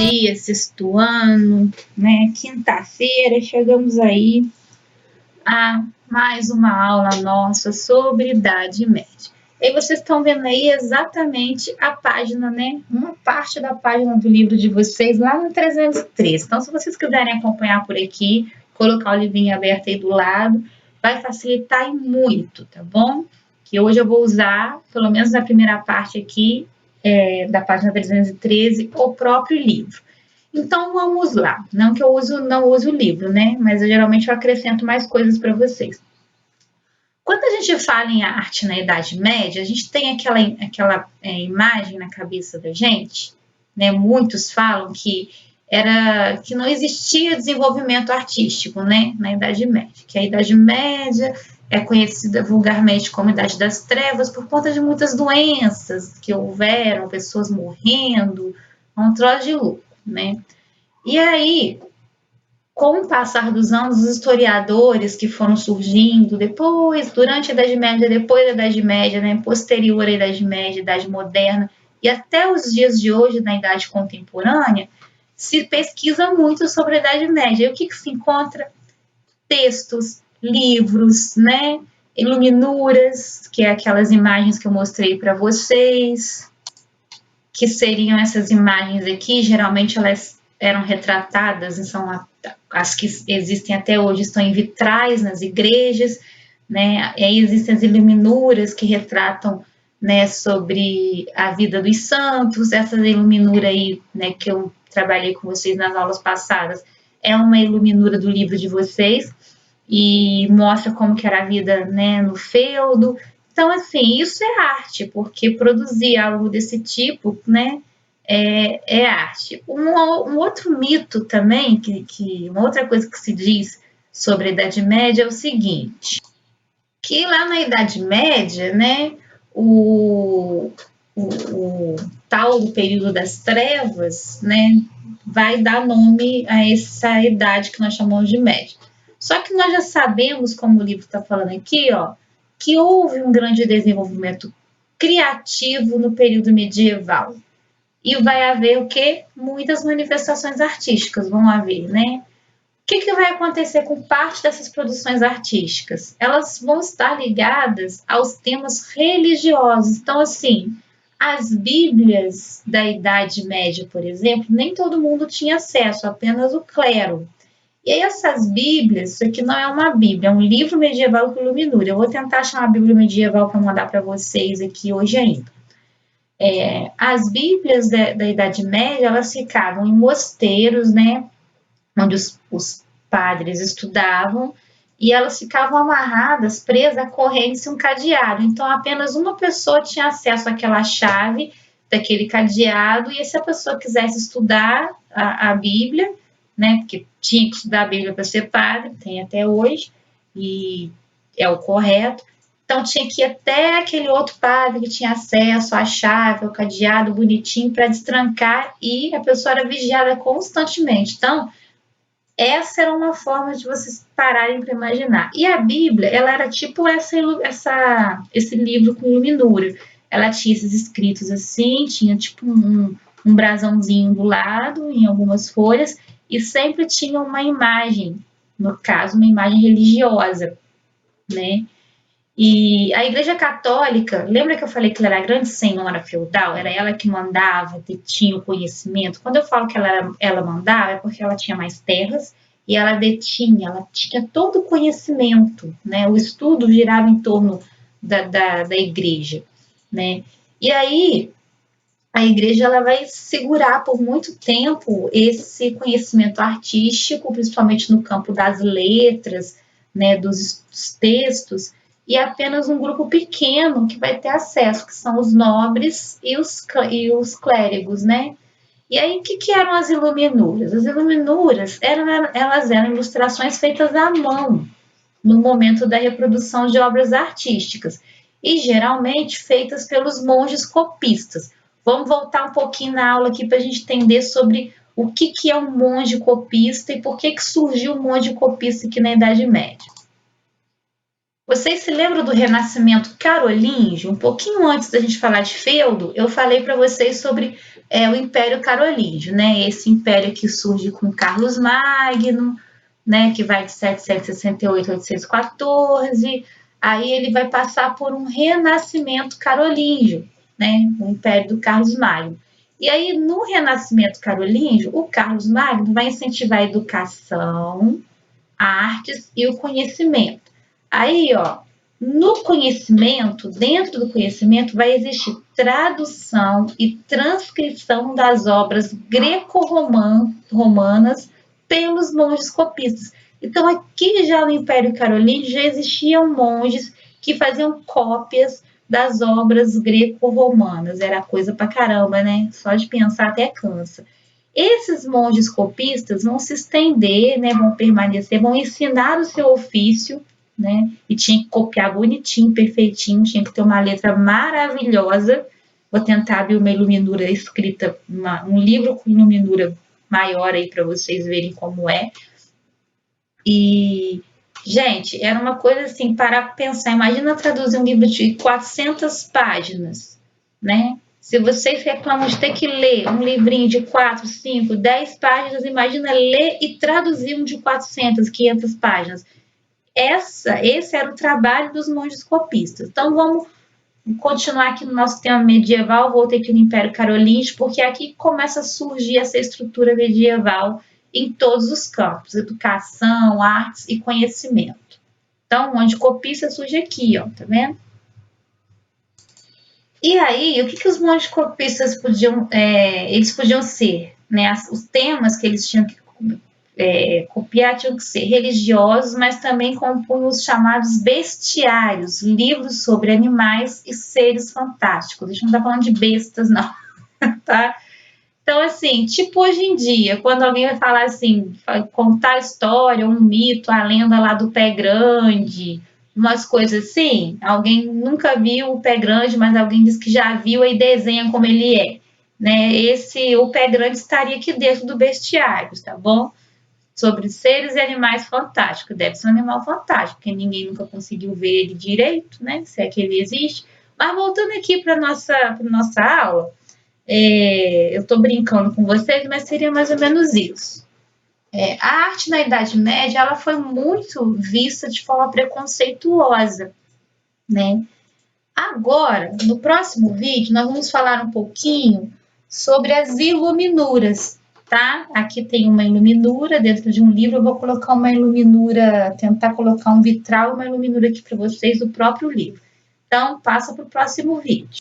dia, sexto ano, né? Quinta-feira, chegamos aí a mais uma aula nossa sobre Idade Média. E vocês estão vendo aí exatamente a página, né? Uma parte da página do livro de vocês lá no 313. Então, se vocês quiserem acompanhar por aqui, colocar o livrinho aberto aí do lado, vai facilitar e muito, tá bom? Que hoje eu vou usar, pelo menos na primeira parte aqui, da página 313, o próprio livro. Então, vamos lá. Não que eu não use o livro, né? Mas geralmente eu acrescento mais coisas para vocês. Quando a gente fala em arte na Idade Média, a gente tem aquela imagem na cabeça da gente, né? Muitos falam que não existia desenvolvimento artístico, né? Na Idade Média. Que a Idade Média é conhecida vulgarmente como Idade das Trevas por conta de muitas doenças que houveram, pessoas morrendo, um troço de louco, né? E aí, com o passar dos anos, os historiadores que foram surgindo depois, durante a Idade Média, depois da Idade Média, né, posterior à Idade Média, Idade Moderna, e até os dias de hoje, na Idade Contemporânea, se pesquisa muito sobre a Idade Média. E o que se encontra? Textos, livros, né, iluminuras, que é aquelas imagens que eu mostrei para vocês, que seriam essas imagens aqui, geralmente elas eram retratadas, e são as que existem até hoje, estão em vitrais nas igrejas, né? E aí existem as iluminuras que retratam, né, sobre a vida dos santos. Essa iluminura aí, né, que eu trabalhei com vocês nas aulas passadas, é uma iluminura do livro de vocês e mostra como que era a vida, né, no feudo. Então, assim, isso é arte, porque produzir algo desse tipo, né, é arte. Um outro mito também, uma outra coisa que se diz sobre a Idade Média é o seguinte, que lá na Idade Média, né, o tal do período das trevas, né, vai dar nome a essa idade que nós chamamos de média. Só que nós já sabemos, como o livro está falando aqui, ó, que houve um grande desenvolvimento criativo no período medieval. E vai haver o quê? Muitas manifestações artísticas vão haver, né? O que vai acontecer com parte dessas produções artísticas? Elas vão estar ligadas aos temas religiosos. Então, assim, as Bíblias da Idade Média, por exemplo, nem todo mundo tinha acesso, apenas o clero. E aí essas Bíblias, isso aqui não é uma Bíblia, é um livro medieval com iluminura. Eu vou tentar achar uma Bíblia medieval para mandar para vocês aqui hoje ainda. As Bíblias da Idade Média, elas ficavam em mosteiros, né, onde os padres estudavam, e elas ficavam amarradas, presas a correntes e um cadeado. Então, apenas uma pessoa tinha acesso àquela chave daquele cadeado, e se a pessoa quisesse estudar a Bíblia, né, porque tinha que estudar a Bíblia para ser padre, tem até hoje, e é o correto. Então, tinha que ir até aquele outro padre que tinha acesso à chave, ao cadeado bonitinho para destrancar, e a pessoa era vigiada constantemente. Então, essa era uma forma de vocês pararem para imaginar. E a Bíblia, ela era tipo esse livro com iluminura. Ela tinha esses escritos assim, tinha tipo um brasãozinho do lado, em algumas folhas, e sempre tinha uma imagem, no caso, uma imagem religiosa, né? E a Igreja Católica, lembra que eu falei que ela era a grande senhora feudal? Era ela que mandava, tinha o conhecimento. Quando eu falo que ela mandava, é porque ela tinha mais terras e ela tinha todo o conhecimento, né? O estudo girava em torno da igreja, né? E aí, a igreja ela vai segurar por muito tempo esse conhecimento artístico, principalmente no campo das letras, né? Dos textos, e apenas um grupo pequeno que vai ter acesso, que são os nobres e os clérigos, né? E aí, o que eram as iluminuras? As iluminuras elas eram ilustrações feitas à mão, no momento da reprodução de obras artísticas, e geralmente feitas pelos monges copistas. Vamos voltar um pouquinho na aula aqui para a gente entender sobre o que é um monge copista e por que surgiu o monge copista aqui na Idade Média. Vocês se lembram do Renascimento carolíngio? Um pouquinho antes da gente falar de feudo, eu falei para vocês sobre o Império Carolíngio, né? Esse império que surge com Carlos Magno, né? Que vai de 768 a 814. Aí ele vai passar por um renascimento carolíngio, né? O Império do Carlos Magno. E aí, no Renascimento carolíngio, o Carlos Magno vai incentivar a educação, artes e o conhecimento. Aí, ó, no conhecimento, dentro do conhecimento, vai existir tradução e transcrição das obras greco-romanas pelos monges copistas. Então, aqui já no Império Carolíngio já existiam monges que faziam cópias das obras greco-romanas. Era coisa pra caramba, né? Só de pensar até cansa. Esses monges copistas vão se estender, né, vão permanecer, vão ensinar o seu ofício, né, e tinha que copiar bonitinho, perfeitinho, tinha que ter uma letra maravilhosa. Vou tentar abrir uma iluminura escrita, um livro com iluminura maior aí para vocês verem como é. E, gente, era uma coisa assim, para pensar, imagina traduzir um livro de 400 páginas, né? Se vocês reclamam de ter que ler um livrinho de 4, 5, 10 páginas, imagina ler e traduzir um de 400, 500 páginas. Esse era o trabalho dos monges copistas. Então, vamos continuar aqui no nosso tema medieval, voltei aqui no Império Carolíngio, porque aqui começa a surgir essa estrutura medieval em todos os campos, educação, artes e conhecimento. Então, o monge copista surge aqui, ó, tá vendo? E aí, o que os monges copistas podiam ser? Né? Os temas que eles tinham que copiar tinham que ser religiosos, mas também compunham os chamados bestiários, livros sobre animais e seres fantásticos. A gente não está falando de bestas, não, tá? Então, assim, tipo hoje em dia, quando alguém vai falar assim, contar a história, um mito, a lenda lá do pé grande, umas coisas assim, alguém nunca viu o pé grande, mas alguém diz que já viu e desenha como ele é, né? O pé grande estaria aqui dentro do bestiário, tá bom? Sobre seres e animais fantásticos. Deve ser um animal fantástico, porque ninguém nunca conseguiu ver ele direito, né? Se é que ele existe. Mas voltando aqui para nossa aula, eu estou brincando com vocês, mas seria mais ou menos isso. A arte na Idade Média ela foi muito vista de forma preconceituosa, né? Agora, no próximo vídeo, nós vamos falar um pouquinho sobre as iluminuras, tá? Aqui tem uma iluminura dentro de um livro, eu vou colocar uma iluminura, tentar colocar um vitral, uma iluminura aqui para vocês do próprio livro. Então, passa para o próximo vídeo.